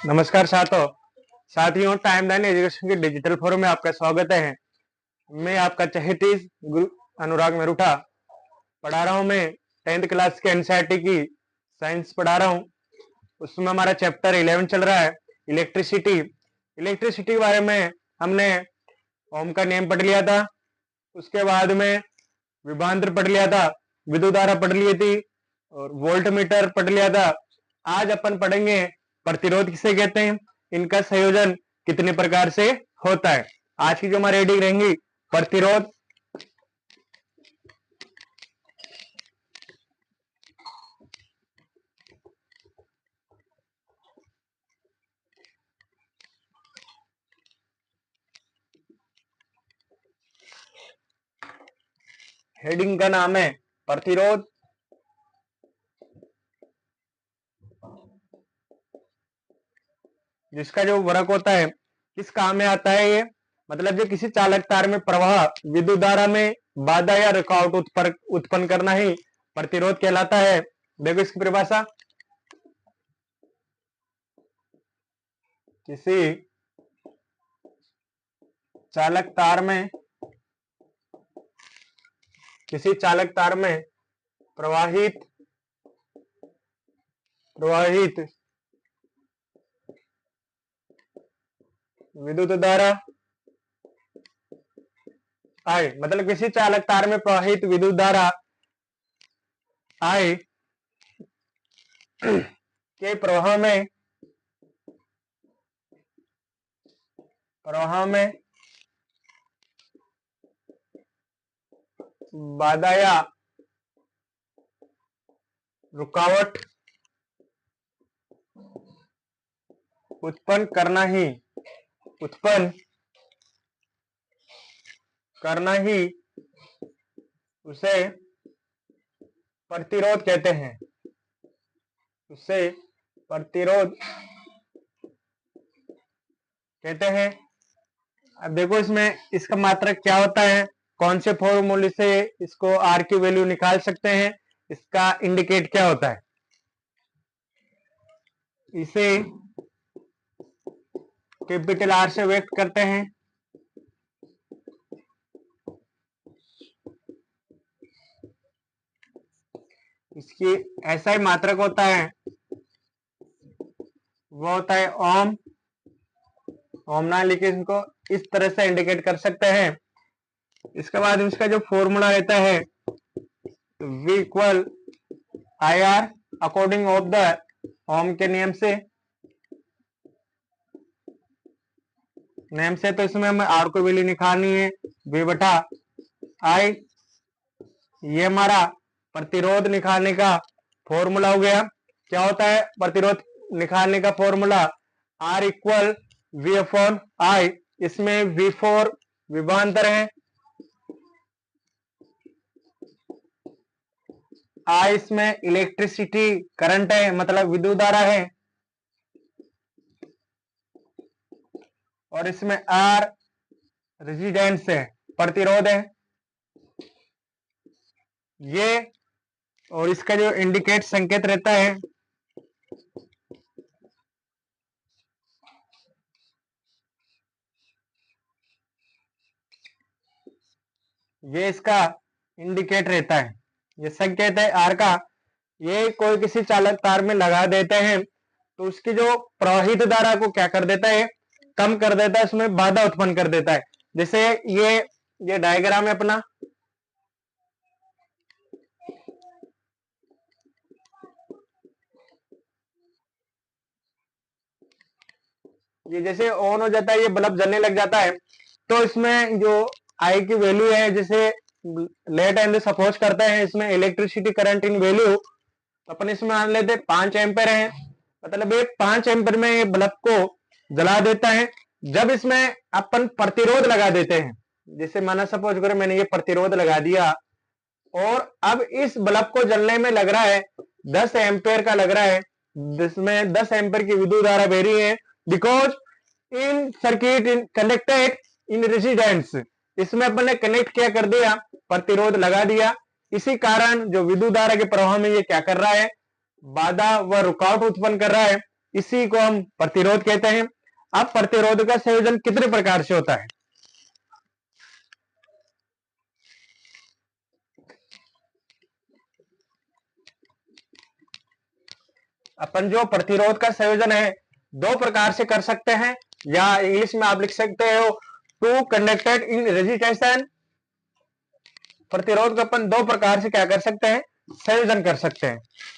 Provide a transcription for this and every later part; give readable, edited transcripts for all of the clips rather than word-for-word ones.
नमस्कार साथियों, time line education के डिजिटल फोरम में आपका स्वागत है। मैं आपका चहेती गुरु अनुराग मेरुठा पढ़ा रहा हूं। मैं 10th क्लास के एनसीईआरटी की साइंस पढ़ा रहा हूं। उसमें हमारा चैप्टर 11 चल रहा है, इलेक्ट्रिसिटी के बारे में हमने ओम का नियम पढ़ लिया था। उसके बाद में विभवांतर पढ़ लिया था, विद्युत धारा पढ़ ली थी और वोल्ट मीटर पढ़ लिया था। आज अपन पढ़ेंगे प्रतिरोध किसे कहते हैं, इनका संयोजन कितने प्रकार से होता है। आज की जो हमारी रीडिंग रहेंगी प्रतिरोध। हेडिंग का नाम है प्रतिरोध। जिसका जो वर्क होता है, किस काम में आता है ये, मतलब जो किसी चालक तार में प्रवाह विद्युत धारा में बाधा या रुकावट उत्पन्न करना ही प्रतिरोध कहलाता है। देखो इसकी परिभाषा, किसी चालक तार में प्रवाहित विद्युत धारा आई, मतलब किसी चालक तार में प्रवाहित विद्युत धारा आई के प्रवाह में बाधा या रुकावट उत्पन्न करना ही उसे प्रतिरोध कहते हैं। अब देखो इसमें इसका मात्रक क्या होता है, कौन से फॉर्मूले से इसको आर की वैल्यू निकाल सकते हैं, इसका इंडिकेट क्या होता है। इसे कैपिटल आर से व्यक्त करते हैं। इसकी ऐसा ही मात्रक होता है, वो होता है ओम। ना लिखे इसको इस तरह से इंडिकेट कर सकते हैं। इसके बाद इसका जो फॉर्मूला रहता है V equal IR according of the Ohm के नियम से। तो इसमें हमें आर को वैल्यू निकालनी है, V बटा I। ये हमारा प्रतिरोध निकालने का फॉर्मूला हो गया। क्या होता है प्रतिरोध निकालने का formula, R equal V upon I। इसमें V4 विभवांतर है, I इसमें इलेक्ट्रिसिटी करंट है, मतलब विद्युत धारा है, और इसमें R रेजिस्टेंस है, प्रतिरोध है ये। और इसका जो इंडिकेट संकेत रहता है, ये इसका इंडिकेट रहता है, ये संकेत है आर का। ये कोई किसी चालक तार में लगा देते हैं तो उसकी जो प्रवाहित धारा को क्या कर देता है, कम कर देता है, उसमें बाधा उत्पन्न कर देता है। जैसे ये डायग्राम है अपना, ये जैसे ऑन हो जाता है, ये बल्ब जलने लग जाता है, तो इसमें जो आई की वैल्यू है, जैसे लेट एंड सपोज करते हैं, इसमें इलेक्ट्रिसिटी करंट इन वैल्यू अपन इसमें मान लेते 5 एम्पेयर है, मतलब ये 5 एम्पेयर में ये बल्ब को जला देता है। जब इसमें अपन प्रतिरोध लगा देते हैं, जैसे माना सपोज करो मैंने ये प्रतिरोध लगा दिया, और अब इस बल्ब को जलने में लग रहा है 10 एम्पेयर का लग रहा है, जिसमें 10 एम्पेयर की विद्युत धारा बह रही है, because in circuit in connected in resistance. इसमें अपन ने कनेक्ट क्या कर दिया, प्रतिरोध लगा दिया। इसी कारण जो विद्युत धारा के प्रवाह में ये क्या कर रहा है, बाधा व रुकावट उत्पन्न कर रहा है, इसी को हम प्रतिरोध कहते हैं। अब प्रतिरोध का संयोजन कितने प्रकार से होता है? अपन जो प्रतिरोध का संयोजन है दो प्रकार से कर सकते हैं, या इंग्लिश में आप लिख सकते हो टू कंडक्टेड इन रेजिस्टेंस। प्रतिरोध का अपन दो प्रकार से क्या कर सकते हैं? संयोजन कर सकते हैं।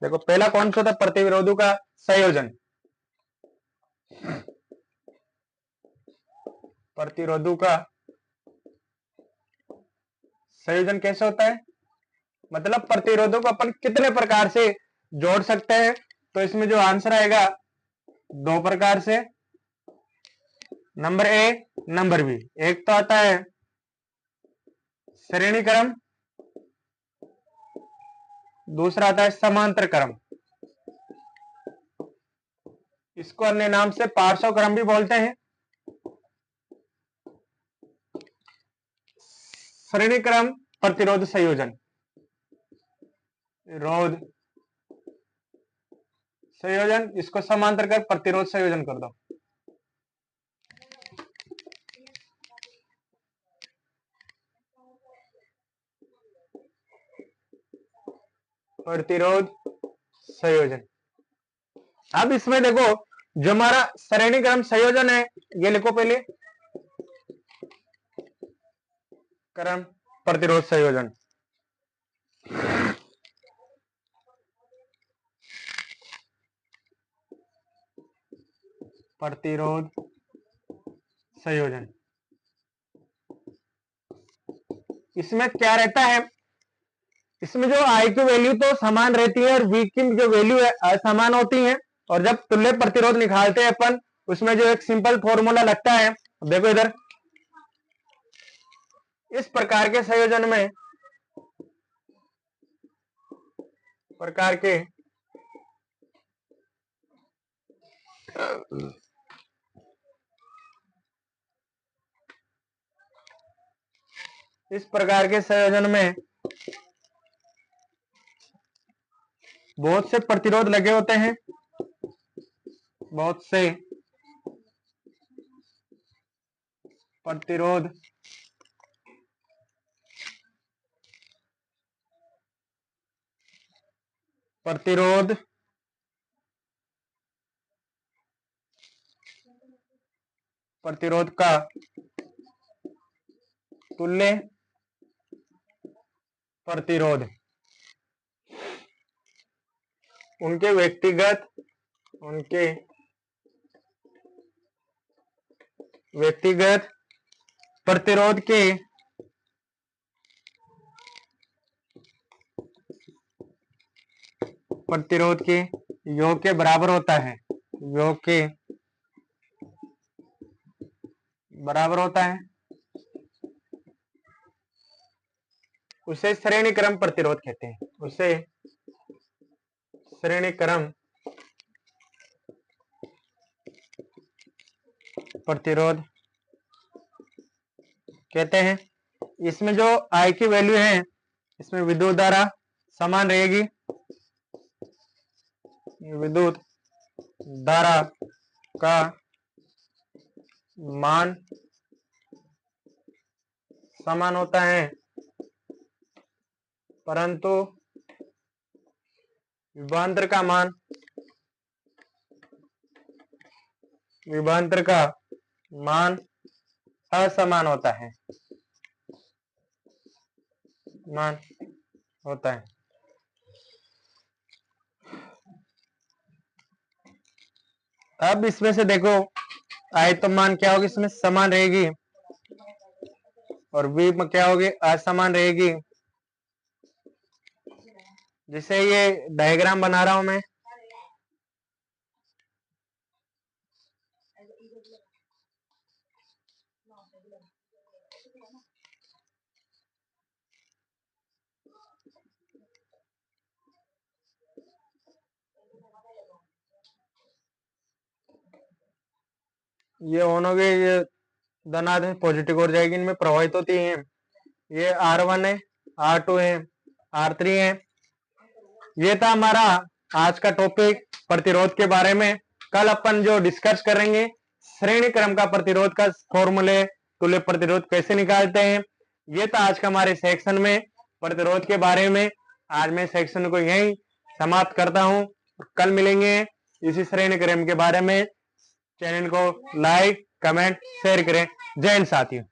देखो पहला कौन सा था? प्रतिरोधों का संयोजन। प्रतिरोधों का संयोजन कैसे होता है? मतलब प्रतिरोधों को अपन कितने प्रकार से जोड़ सकते हैं? तो इसमें जो आंसर आएगा दो प्रकार से, नंबर ए नंबर बी। एक तो आता है श्रेणी क्रम, दूसरा आता है समांतर क्रम। इसको अन्य नाम से पार्श्व क्रम भी बोलते हैं। श्रेणी क्रम प्रतिरोध संयोजन, रोध संयोजन, इसको समांतर कर प्रतिरोध संयोजन कर दो। प्रतिरोध संयोजन। अब इसमें देखो जो हमारा श्रेणी क्रम संयोजन है, ये लिखो पहले, क्रम प्रतिरोध संयोजन। प्रतिरोध संयोजन, इसमें क्या रहता है? इसमें जो आई की वैल्यू तो समान रहती है और वी की जो वैल्यू है असमान होती है। और जब तुल्य प्रतिरोध निकालते हैं अपन, उसमें जो एक सिंपल फॉर्मूला लगता है, देखो इधर, इस प्रकार के संयोजन में प्रकार के इस प्रकार के संयोजन में बहुत से प्रतिरोध लगे होते हैं, बहुत से प्रतिरोध प्रतिरोध प्रतिरोध का तुल्य प्रतिरोध उनके व्यक्तिगत प्रतिरोध के योग के बराबर होता है, योग के बराबर होता है, उसे श्रेणी क्रम प्रतिरोध कहते हैं। उसे श्रेणी क्रम प्रतिरोध कहते हैं। इसमें जो आई की वैल्यू है, इसमें विद्युत धारा समान रहेगी, विद्युत धारा का मान समान होता है, परंतु विभवांतर का मान असमान होता है, मान होता है। अब इसमें से देखो आई तो मान क्या होगी? इसमें समान रहेगी, और वी में क्या होगी? असमान रहेगी। जिसे ये डायग्राम बना रहा हूं मैं, ये ऑन हो गए, ये धनात्मक है, पॉजिटिव हो जाएगी, इनमें प्रभावित होती है। ये R1 है, R2 है, R3 है। ये था हमारा आज का टॉपिक प्रतिरोध के बारे में। कल अपन जो डिस्कस करेंगे श्रेणी क्रम का प्रतिरोध का फॉर्मूले, तुल्य प्रतिरोध कैसे निकालते हैं। ये तो आज का हमारे सेक्शन में प्रतिरोध के बारे में। आज मैं सेक्शन को यहीं समाप्त करता हूं। कल मिलेंगे इसी श्रेणी क्रम के बारे में। चैनल को लाइक, कमेंट, शेयर करें। जय हिंद साथियों।